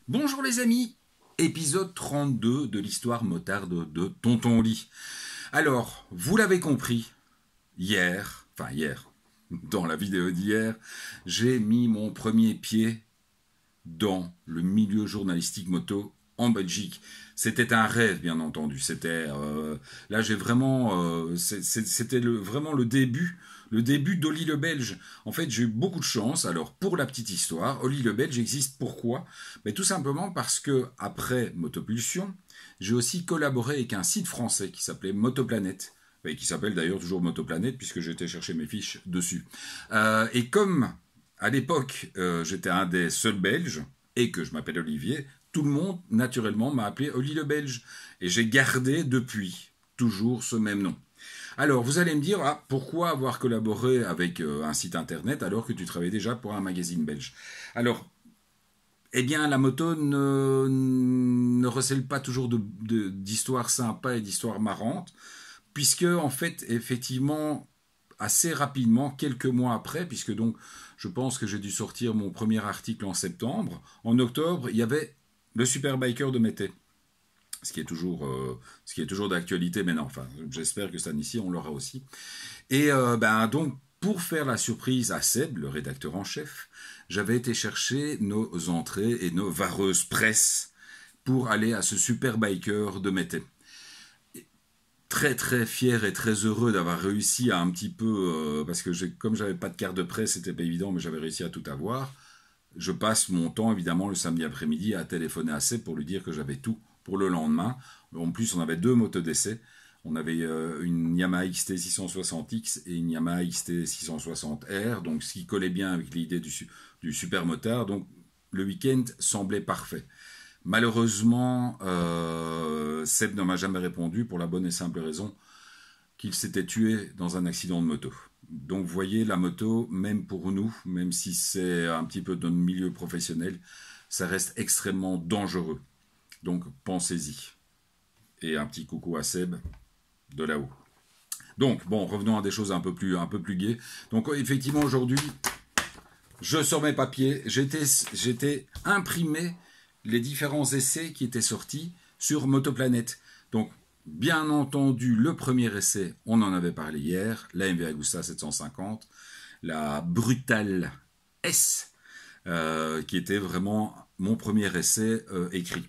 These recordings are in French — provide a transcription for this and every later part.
Bonjour les amis, épisode 32 de l'histoire motarde de Tonton Lee. Alors, vous l'avez compris, hier, dans la vidéo d'hier, j'ai mis mon premier pied dans le milieu journalistique moto en Belgique. C'était un rêve, bien entendu. Là, j'ai vraiment, c'était vraiment le début d'Oli le Belge. En fait, j'ai eu beaucoup de chance. Alors, pour la petite histoire, Oli le Belge existe pourquoi? Mais tout simplement parce que après Motopulsion, j'ai aussi collaboré avec un site français qui s'appelait Motoplanète. Et qui s'appelle d'ailleurs toujours Motoplanète puisque j'étais chercher mes fiches dessus. Et comme à l'époque j'étais un des seuls Belges et que je m'appelle Olivier, tout le monde naturellement m'a appelé Oli le Belge et j'ai gardé depuis toujours ce même nom. Alors vous allez me dire pourquoi avoir collaboré avec un site internet alors que tu travaillais déjà pour un magazine belge. Alors eh bien, la moto ne recèle pas toujours d'histoires sympas et d'histoires marrantes, puisque, en fait, effectivement, assez rapidement, quelques mois après, puisque donc, je pense que j'ai dû sortir mon premier article en septembre, en octobre, il y avait le Superbiker de Mété, ce qui est toujours d'actualité maintenant. Enfin, j'espère que ça ici, on l'aura aussi. Et donc, pour faire la surprise à Seb, le rédacteur en chef, j'avais été chercher nos entrées et nos vareuses presse pour aller à ce Superbiker de Mété. Très très fier et très heureux d'avoir réussi à un petit peu, parce que comme j'avais pas de carte de presse, c'était pas évident, mais j'avais réussi à tout avoir. Je passe mon temps évidemment le samedi après-midi à téléphoner à Seb pour lui dire que j'avais tout pour le lendemain. En plus, on avait deux motos d'essai. On avait une Yamaha XT 660X et une Yamaha XT 660R, donc ce qui collait bien avec l'idée du super motard. Donc le week-end semblait parfait. Malheureusement, Seb ne m'a jamais répondu pour la bonne et simple raison qu'il s'était tué dans un accident de moto. Donc vous voyez, la moto, même pour nous, même si c'est un petit peu dans le milieu professionnel, ça reste extrêmement dangereux. Donc pensez-y. Et un petit coucou à Seb de là-haut. Donc, bon, revenons à des choses un peu plus gaies. Donc effectivement, aujourd'hui, je sors mes papiers. J'étais imprimé les différents essais qui étaient sortis sur Motoplanète. Donc, bien entendu, le premier essai, on en avait parlé hier, la MV Agusta 750, la Brutale S, qui était vraiment mon premier essai écrit.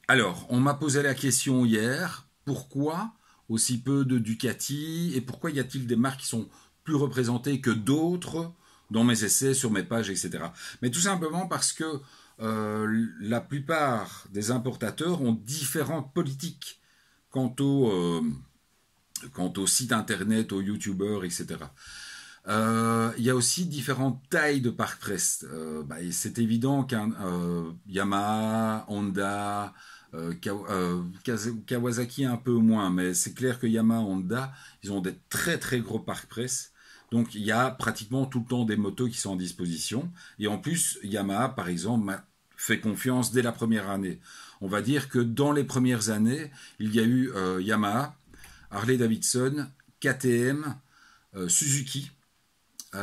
Alors, on m'a posé la question hier, pourquoi aussi peu de Ducati et pourquoi y a-t-il des marques qui sont plus représentées que d'autres dans mes essais, sur mes pages, etc. Mais tout simplement parce que la plupart des importateurs ont différentes politiques quant au site internet, aux youtubeurs, etc. Il y a aussi différentes tailles de parc presse. C'est évident qu'un Yamaha, Honda, Kawasaki un peu moins, mais c'est clair que Yamaha, Honda, ils ont des très très gros parcs presse. Donc il y a pratiquement tout le temps des motos qui sont en disposition. Et en plus, Yamaha, par exemple, m'a fait confiance dès la première année. On va dire que dans les premières années, il y a eu Yamaha, Harley-Davidson, KTM, Suzuki. Je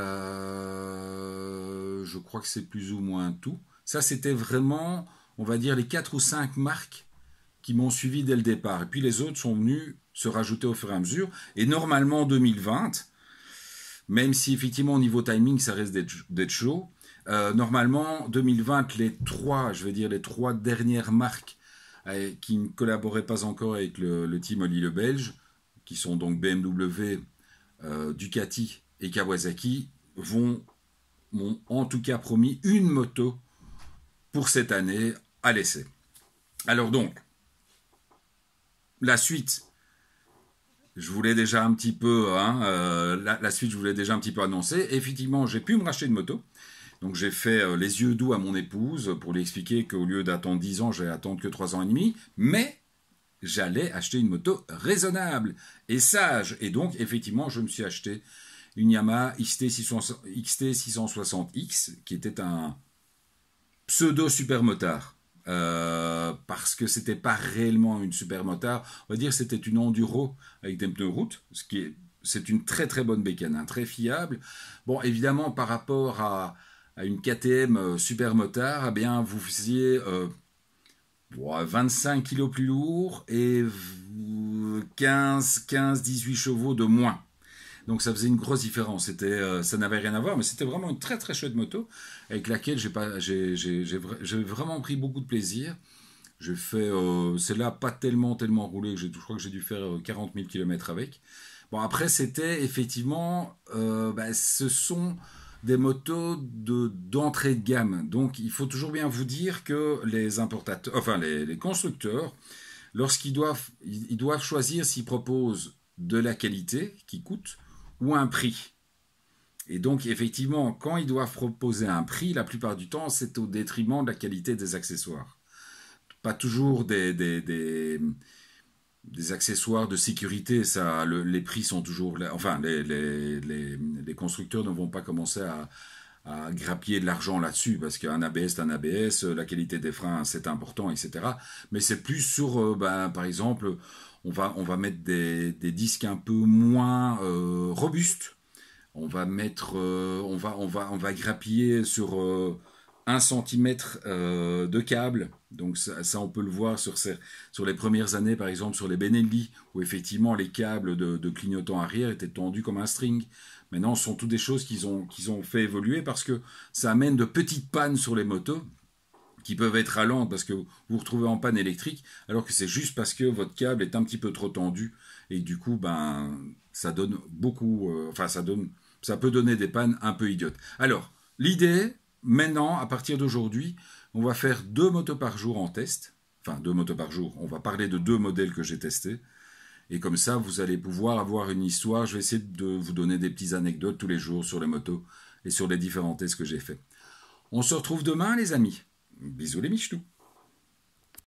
crois que c'est plus ou moins tout. Ça, c'était vraiment, on va dire, les 4 ou 5 marques qui m'ont suivi dès le départ. Et puis les autres sont venus se rajouter au fur et à mesure. Et normalement, en 2020, même si effectivement au niveau timing, ça reste d'être chaud, normalement, 2020, les trois dernières marques qui ne collaboraient pas encore avec le team Oli le Belge, qui sont donc BMW, Ducati et Kawasaki, m'ont en tout cas promis une moto pour cette année à l'essai. Alors donc, la suite, je voulais déjà un petit peu, la suite, je voulais déjà un petit peu annoncer. Effectivement, j'ai pu me racheter une moto. Donc j'ai fait les yeux doux à mon épouse pour lui expliquer qu'au lieu d'attendre 10 ans, j'allais attendre que 3 ans et demi. Mais j'allais acheter une moto raisonnable et sage. Et donc, effectivement, je me suis acheté une Yamaha XT660X, qui était un pseudo supermotard. Parce que c'était pas réellement une supermotard. On va dire que c'était une enduro avec des pneus route, c'est une très très bonne bécane, très fiable. Bon, évidemment, par rapport à à une KTM super motard, eh bien, vous faisiez 25 kilos plus lourd et 15-18 chevaux de moins. Donc ça faisait une grosse différence. Ça n'avait rien à voir, mais c'était vraiment une très très chouette moto avec laquelle j'ai vraiment pris beaucoup de plaisir. J'ai fait, celle-là, pas tellement roulé, je crois que j'ai dû faire 40 000 km avec. Bon, après, c'était effectivement, ce sont des motos d'entrée de gamme. Donc, il faut toujours bien vous dire que les importateurs, enfin, les constructeurs, ils doivent choisir s'ils proposent de la qualité qui coûte ou un prix. Et donc, effectivement, quand ils doivent proposer un prix, la plupart du temps, c'est au détriment de la qualité des accessoires. Pas toujours des accessoires de sécurité, ça, les prix sont toujours... Enfin, les constructeurs ne vont pas commencer à grappiller de l'argent là-dessus, parce qu'un ABS, c'est un ABS, la qualité des freins, c'est important, etc. Mais c'est plus sur, par exemple, on va mettre des disques un peu moins robustes. On va mettre, on va grappiller sur 1 centimètre de câble. Donc ça, on peut le voir sur les premières années, par exemple sur les Benelli, où effectivement les câbles de clignotant arrière étaient tendus comme un string. Maintenant, ce sont toutes des choses qu'ils ont fait évoluer parce que ça amène de petites pannes sur les motos qui peuvent être ralentes parce que vous vous retrouvez en panne électrique, alors que c'est juste parce que votre câble est un petit peu trop tendu et du coup, ça donne beaucoup, ça peut donner des pannes un peu idiotes. Alors, l'idée, maintenant, à partir d'aujourd'hui, on va faire 2 motos par jour en test. Enfin, 2 motos par jour. On va parler de 2 modèles que j'ai testés. Et comme ça, vous allez pouvoir avoir une histoire. Je vais essayer de vous donner des petites anecdotes tous les jours sur les motos et sur les différents tests que j'ai faits. On se retrouve demain, les amis. Bisous les michetous.